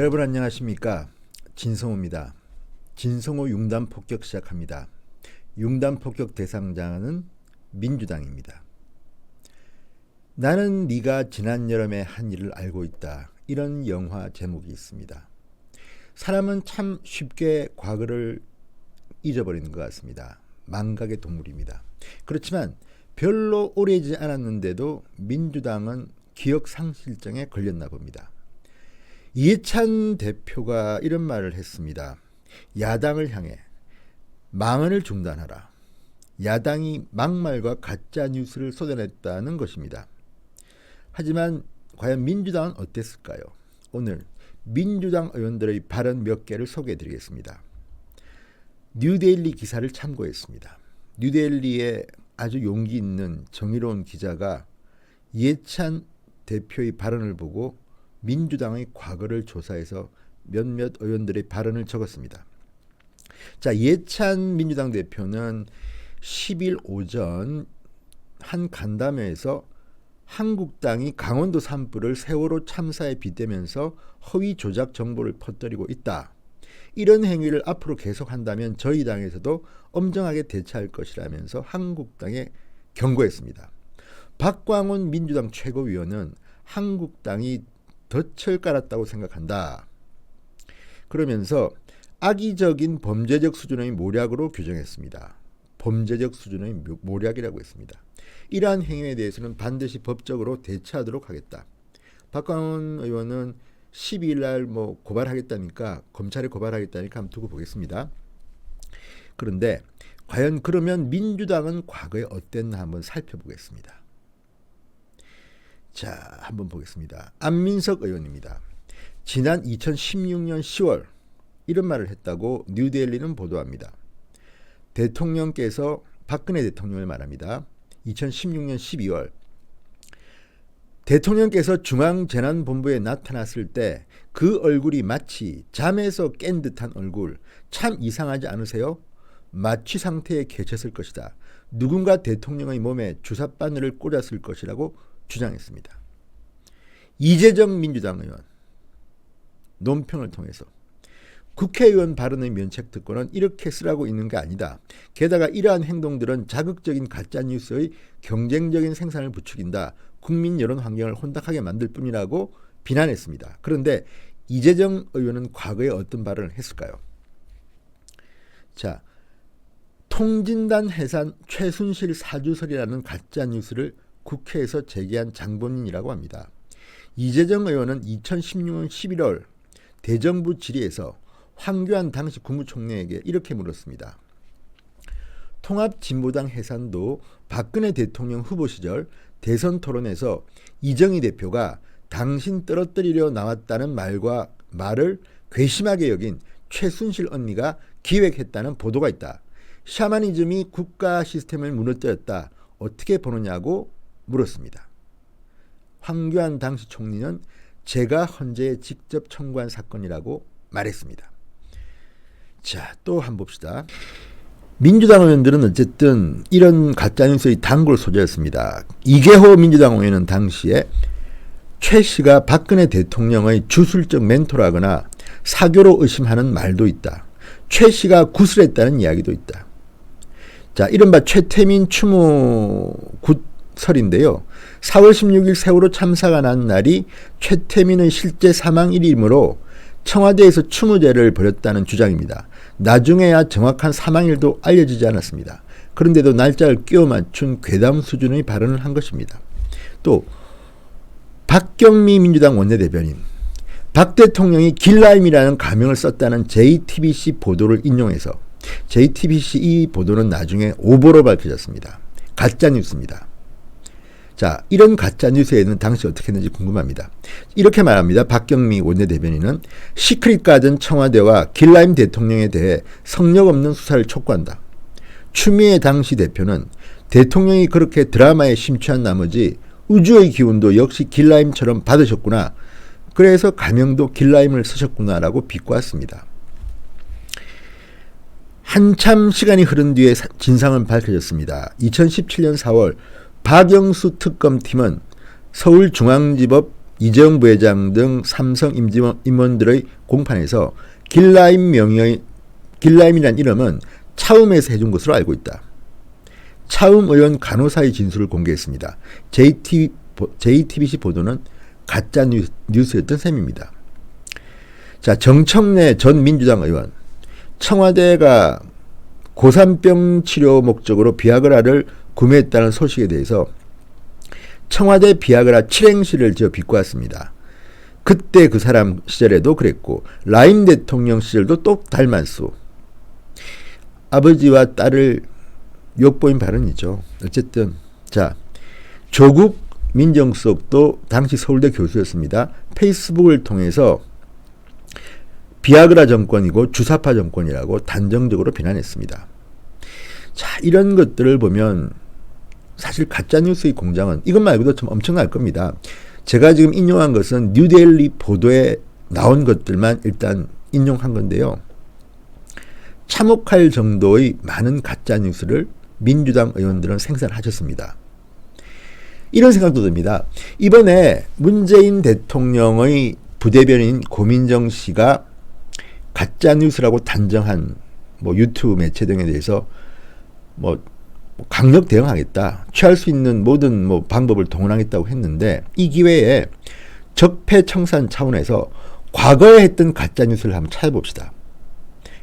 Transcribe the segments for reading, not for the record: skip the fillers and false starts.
여러분 안녕하십니까? 진성호입니다. 진성호 융단 폭격 시작합니다. 융단 폭격 대상자는 민주당입니다. 나는 네가 지난 여름에 한 일을 알고 있다. 이런 영화 제목이 있습니다. 사람은 참 쉽게 과거를 잊어버리는 것 같습니다. 망각의 동물입니다. 그렇지만 별로 오래지 않았는데도 민주당은 기억상실증에 걸렸나 봅니다. 이해찬 대표가 이런 말을 했습니다. 야당을 향해 망언을 중단하라. 야당이 막말과 가짜 뉴스를 쏟아냈다는 것입니다. 하지만 과연 민주당은 어땠을까요? 오늘 민주당 의원들의 발언 몇 개를 소개해 드리겠습니다. 뉴데일리 기사를 참고했습니다. 뉴데일리의 아주 용기 있는 정의로운 기자가 이해찬 대표의 발언을 보고 민주당의 과거를 조사해서 몇몇 의원들의 발언을 적었습니다. 자, 이해찬 민주당 대표는 10일 오전 한 간담회에서 한국당이 강원도 산불을 세월호 참사에 빗대면서 허위 조작 정보를 퍼뜨리고 있다. 이런 행위를 앞으로 계속한다면 저희 당에서도 엄정하게 대처할 것이라면서 한국당에 경고했습니다. 박광훈 민주당 최고위원은 한국당이 덫을 깔았다고 생각한다. 그러면서 악의적인 범죄적 수준의 모략으로 규정했습니다. 범죄적 수준의 모략이라고 했습니다. 이러한 행위에 대해서는 반드시 법적으로 대처하도록 하겠다. 박광훈 의원은 12일 날 고발하겠다니까, 검찰에 고발하겠다니까 한번 두고 보겠습니다. 그런데 과연 그러면 민주당은 과거에 어땠나 한번 살펴보겠습니다. 자, 한번 보겠습니다. 안민석 의원입니다. 지난 2016년 10월 이런 말을 했다고 뉴데일리는 보도합니다. 대통령께서 박근혜 대통령을 말합니다. 2016년 12월 대통령께서 중앙재난본부에 나타났을 때 그 얼굴이 마치 잠에서 깬 듯한 얼굴, 참 이상하지 않으세요? 마취 상태에 계셨을 것이다. 누군가 대통령의 몸에 주사바늘을 꽂았을 것이라고 주장했습니다. 이재정 민주당 의원 논평을 통해서 국회의원 발언의 면책특권은 이렇게 쓰라고 있는 게 아니다. 게다가 이러한 행동들은 자극적인 가짜뉴스의 경쟁적인 생산을 부추긴다. 국민 여론 환경을 혼탁하게 만들 뿐이라고 비난했습니다. 그런데 이재정 의원은 과거에 어떤 발언을 했을까요? 자, 통진단 해산 최순실 사주설이라는 가짜뉴스를 국회에서 제기한 장본인이라고 합니다. 이재정 의원은 2016년 11월 대정부 질의에서 황교안 당시 국무총리에게 이렇게 물었습니다. 통합진보당 해산도 박근혜 대통령 후보 시절 대선 토론에서 이정희 대표가 당신 떨어뜨리려 나왔다는 말을 괘씸하게 여긴 최순실 언니가 기획했다는 보도가 있다. 샤머니즘이 국가 시스템을 무너뜨렸다. 어떻게 보느냐고 물었습니다. 황교안 당시 총리는 제가 헌재에 직접 청구한 사건이라고 말했습니다. 자, 또 한번 봅시다. 민주당 의원들은 어쨌든 이런 가짜뉴스의 단골 소재였습니다. 이계호 민주당 의원은 당시에 최 씨가 박근혜 대통령의 주술적 멘토라거나 사교로 의심하는 말도 있다. 최 씨가 구슬했다는 이야기도 있다. 자, 이른바 최태민 추모 굿설인데요. 4월 16일 세월호 참사가 난 날이 최태민의 실제 사망일이므로 청와대에서 추모제를 벌였다는 주장입니다. 나중에야 정확한 사망일도 알려지지 않았습니다. 그런데도 날짜를 끼워 맞춘 괴담 수준의 발언을 한 것입니다. 또 박경미 민주당 원내대변인, 박 대통령이 길라임이라는 가명을 썼다는 JTBC 보도를 인용해서 JTBC 이 보도는 나중에 오보로 밝혀졌습니다. 가짜뉴스입니다. 자, 이런 가짜뉴스에는 당시 어떻게 했는지 궁금합니다. 이렇게 말합니다. 박경미 원내대변인은 시크릿 가든 청와대와 길라임 대통령에 대해 성역 없는 수사를 촉구한다. 추미애 당시 대표는 대통령이 그렇게 드라마에 심취한 나머지 우주의 기운도 역시 길라임처럼 받으셨구나. 그래서 가명도 길라임을 쓰셨구나라고 비꼬았습니다. 한참 시간이 흐른 뒤에 진상은 밝혀졌습니다. 2017년 4월 박영수 특검팀은 서울중앙지법 이재용 부회장 등 삼성 임원들의 공판에서 길라임이란 이름은 차움에서 해준 것으로 알고 있다. 차움 의원 간호사의 진술을 공개했습니다. JTBC 보도는 가짜 뉴스였던 셈입니다. 자, 정청래 전 민주당 의원. 청와대가 고산병 치료 목적으로 비아그라를 구매했다는 소식에 대해서 청와대 비아그라 7행시를 지어 비꼬았습니다. 그때 그 사람 시절에도 그랬고 라임 대통령 시절도 또 닮았소. 아버지와 딸을 욕보인 발언이죠. 어쨌든 자, 조국 민정수석도 당시 서울대 교수였습니다. 페이스북을 통해서 비아그라 정권이고 주사파 정권이라고 단정적으로 비난했습니다. 자, 이런 것들을 보면 사실 가짜뉴스의 공장은 이것 말고도 좀 엄청날 겁니다. 제가 지금 인용한 것은 뉴데일리 보도에 나온 것들만 일단 인용한 건데요. 참혹할 정도의 많은 가짜뉴스를 민주당 의원들은 생산하셨습니다. 이런 생각도 듭니다. 이번에 문재인 대통령의 부대변인 고민정 씨가 가짜뉴스라고 단정한 유튜브 매체 등에 대해서 강력 대응하겠다. 취할 수 있는 모든 방법을 동원하겠다고 했는데 이 기회에 적폐청산 차원에서 과거에 했던 가짜뉴스를 한번 찾아봅시다.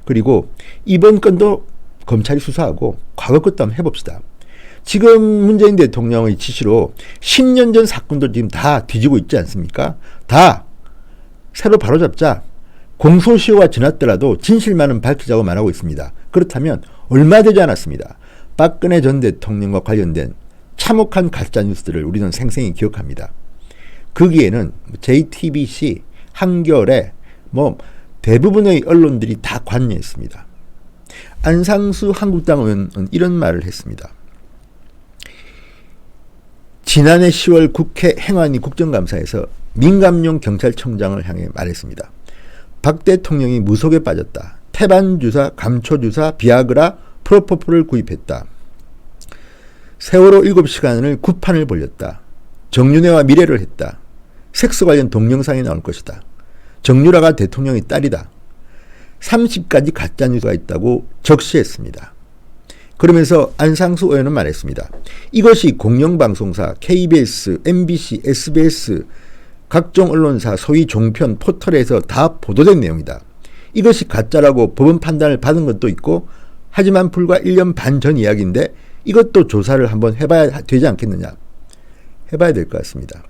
그리고 이번 건도 검찰이 수사하고 과거 것도 한번 해봅시다. 지금 문재인 대통령의 지시로 10년 전 사건도 지금 다 뒤지고 있지 않습니까? 다 새로 바로잡자. 공소시효가 지났더라도 진실만은 밝히자고 말하고 있습니다. 그렇다면 얼마 되지 않았습니다. 박근혜 전 대통령과 관련된 참혹한 가짜뉴스들을 우리는 생생히 기억합니다. 거기에는 JTBC, 한겨레, 대부분의 언론들이 다 관여했습니다. 안상수 한국당 의원은 이런 말을 했습니다. 지난해 10월 국회 행안위 국정감사에서 민감용 경찰청장을 향해 말했습니다. 박 대통령이 무속에 빠졌다. 태반주사, 감초주사, 비아그라, 프로포폴을 구입했다. 세월호 7시간을 구판을 벌렸다. 정윤회와 미래를 했다. 섹스 관련 동영상이 나올 것이다. 정유라가 대통령의 딸이다. 30가지 가짜뉴스가 있다고 적시했습니다. 그러면서 안상수 의원은 말했습니다. 이것이 공영방송사, KBS, MBC, SBS, 각종 언론사, 소위 종편, 포털에서 다 보도된 내용이다. 이것이 가짜라고 법원 판단을 받은 것도 있고 하지만 불과 1년 반 전 이야기인데 이것도 조사를 한번 해봐야 되지 않겠느냐. 해봐야 될 것 같습니다.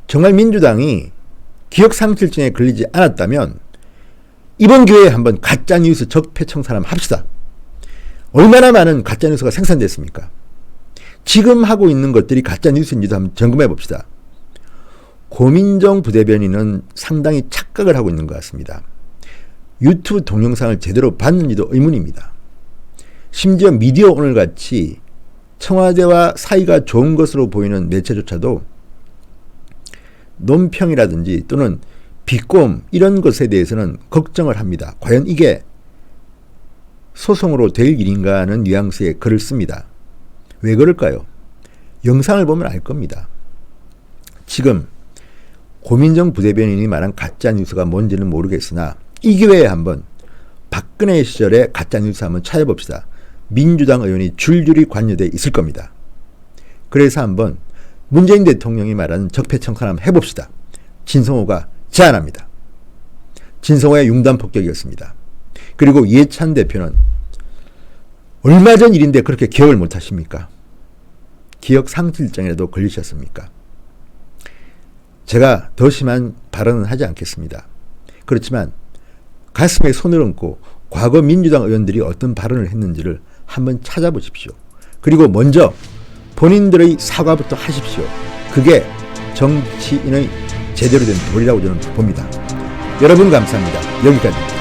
정말 민주당이 기억상실증에 걸리지 않았다면 이번 기회에 한번 가짜뉴스 적폐청산 한번 합시다. 얼마나 많은 가짜뉴스가 생산됐습니까? 지금 하고 있는 것들이 가짜뉴스인지도 한번 점검해 봅시다. 고민정 부대변인은 상당히 착각을 하고 있는 것 같습니다. 유튜브 동영상을 제대로 봤는지도 의문입니다. 심지어 미디어 오늘같이 청와대와 사이가 좋은 것으로 보이는 매체조차도 논평이라든지 또는 비꼼 이런 것에 대해서는 걱정을 합니다. 과연 이게 소송으로 될 일인가 하는 뉘앙스의 글을 씁니다. 왜 그럴까요? 영상을 보면 알 겁니다. 지금 고민정 부대변인이 말한 가짜뉴스가 뭔지는 모르겠으나 이 기회에 한번 박근혜 시절의 가짜뉴스 한번 찾아봅시다. 민주당 의원이 줄줄이 관여되어 있을 겁니다. 그래서 한번 문재인 대통령이 말하는 적폐청산 한번 해봅시다. 진성호가 제안합니다. 진성호의 융단폭격이었습니다. 그리고 이해찬 대표는 얼마 전 일인데 그렇게 기억을 못하십니까? 기억상실증에도 걸리셨습니까? 제가 더 심한 발언은 하지 않겠습니다. 그렇지만 가슴에 손을 얹고 과거 민주당 의원들이 어떤 발언을 했는지를 한번 찾아보십시오. 그리고 먼저 본인들의 사과부터 하십시오. 그게 정치인의 제대로 된 도리라고 저는 봅니다. 여러분 감사합니다. 여기까지입니다.